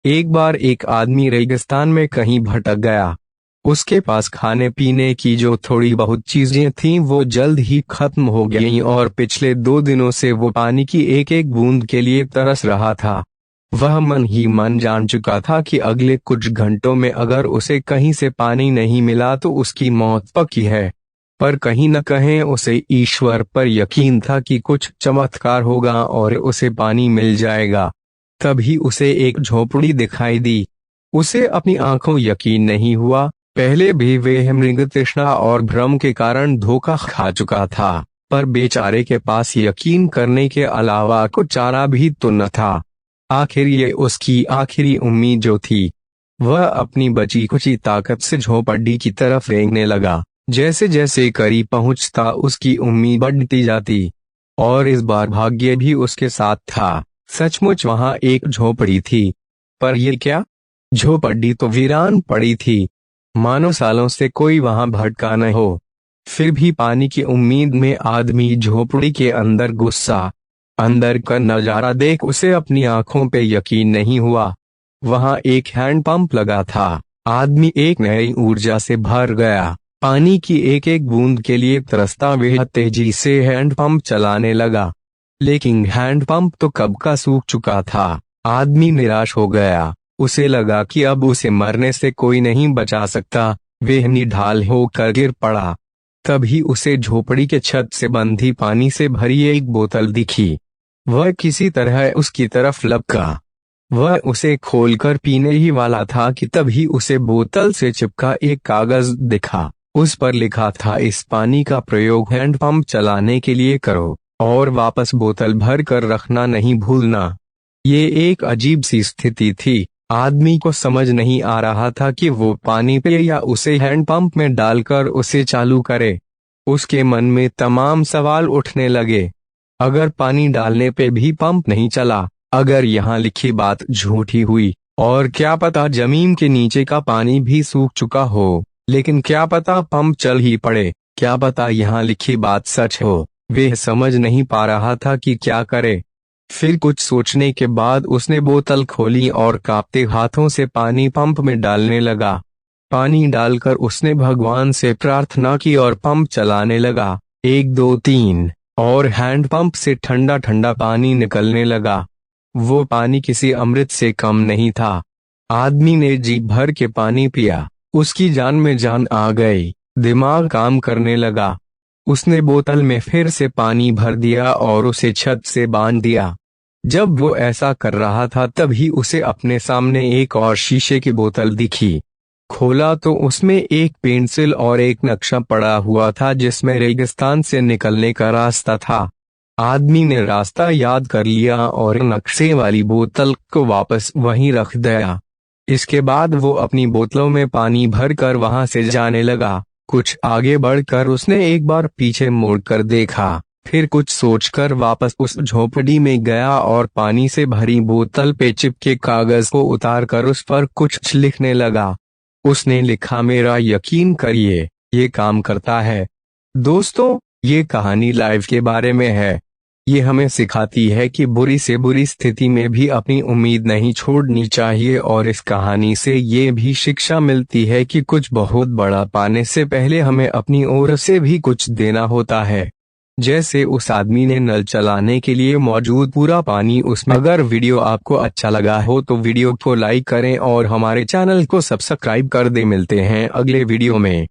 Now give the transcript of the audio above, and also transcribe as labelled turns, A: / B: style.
A: एक बार एक आदमी रेगिस्तान में कहीं भटक गया। उसके पास खाने पीने की जो थोड़ी बहुत चीजें थीं वो जल्द ही खत्म हो गईं और पिछले 2 दिनों से वो पानी की एक एक बूंद के लिए तरस रहा था। वह मन ही मन जान चुका था कि अगले कुछ घंटों में अगर उसे कहीं से पानी नहीं मिला तो उसकी मौत पक्की है। पर कहीं न कहीं उसे ईश्वर पर यकीन था कि कुछ चमत्कार होगा और उसे पानी मिल जाएगा। तभी उसे एक झोपड़ी दिखाई दी। उसे अपनी आंखों यकीन नहीं हुआ। पहले भी वह मृग तृष्णा और भ्रम के कारण धोखा खा चुका था, पर बेचारे के पास यकीन करने के अलावा कुछ चारा भी तो न था। आखिर ये उसकी आखिरी उम्मीद जो थी। वह अपनी बची खुची ताकत से झोपड़ी की तरफ रेंगने लगा। जैसे जैसे करीब पहुंचता उसकी उम्मीद बढ़ती जाती। और इस बार भाग्य भी उसके साथ था। सचमुच वहां एक झोपड़ी थी। पर यह क्या? झोपड़ी तो वीरान पड़ी थी, मानो सालों से कोई वहां भटका न हो। फिर भी पानी की उम्मीद में आदमी झोपड़ी के अंदर घुसा। अंदर का नजारा देख उसे अपनी आंखों पे यकीन नहीं हुआ। वहां एक हैंडपंप लगा था। आदमी एक नई ऊर्जा से भर गया। पानी की एक एक बूंद के लिए तरसता वह तेजी से हैंडपंप चलाने लगा। लेकिन हैंडपंप तो कब का सूख चुका था। आदमी निराश हो गया। उसे लगा कि अब उसे मरने से कोई नहीं बचा सकता। वह निढाल होकर गिर पड़ा। तभी उसे झोपड़ी के छत से बंधी पानी से भरी एक बोतल दिखी। वह किसी तरह उसकी तरफ लपका। वह उसे खोलकर पीने ही वाला था कि तभी उसे बोतल से चिपका एक कागज दिखा। उस पर लिखा था, इस पानी का प्रयोग हैंडपंप चलाने के लिए करो और वापस बोतल भर कर रखना नहीं भूलना। ये एक अजीब सी स्थिति थी। आदमी को समझ नहीं आ रहा था कि वो पानी पे या उसे हैंडपंप में डालकर उसे चालू करे। उसके मन में तमाम सवाल उठने लगे। अगर पानी डालने पे भी पंप नहीं चला, अगर यहाँ लिखी बात झूठी हुई, और क्या पता जमीन के नीचे का पानी भी सूख चुका हो, लेकिन क्या पता पंप चल ही पड़े, क्या पता यहाँ लिखी बात सच हो। वह समझ नहीं पा रहा था कि क्या करे। फिर कुछ सोचने के बाद उसने बोतल खोली और कांपते हाथों से पानी पंप में डालने लगा। पानी डालकर उसने भगवान से प्रार्थना की और पंप चलाने लगा। 1 2 3 और हैंडपंप से ठंडा ठंडा पानी निकलने लगा। वो पानी किसी अमृत से कम नहीं था। आदमी ने जी भर के पानी पिया। उसकी जान में जान आ गई। दिमाग काम करने लगा। उसने बोतल में फिर से पानी भर दिया और उसे छत से बांध दिया। जब वो ऐसा कर रहा था तभी उसे अपने सामने एक और शीशे की बोतल दिखी। खोला तो उसमें एक पेंसिल और एक नक्शा पड़ा हुआ था जिसमें रेगिस्तान से निकलने का रास्ता था। आदमी ने रास्ता याद कर लिया और नक्शे वाली बोतल को वापस वहीं रख दिया। इसके बाद वो अपनी बोतलों में पानी भरकर वहां से जाने लगा। कुछ आगे बढ़कर उसने एक बार पीछे मुड़कर देखा, फिर कुछ सोचकर वापस उस झोपड़ी में गया और पानी से भरी बोतल पे चिपके कागज को उतारकर उस पर कुछ लिखने लगा। उसने लिखा, मेरा यकीन करिए, ये काम करता है। दोस्तों, ये कहानी लाइफ के बारे में है। ये हमें सिखाती है कि बुरी से बुरी स्थिति में भी अपनी उम्मीद नहीं छोड़नी चाहिए, और इस कहानी से ये भी शिक्षा मिलती है कि कुछ बहुत बड़ा पाने से पहले हमें अपनी ओर से भी कुछ देना होता है। जैसे उस आदमी ने नल चलाने के लिए मौजूद पूरा पानी उसमें। अगर वीडियो आपको अच्छा लगा हो तो वीडियो को लाइक करें और हमारे चैनल को सब्सक्राइब कर दें। मिलते हैं अगले वीडियो में।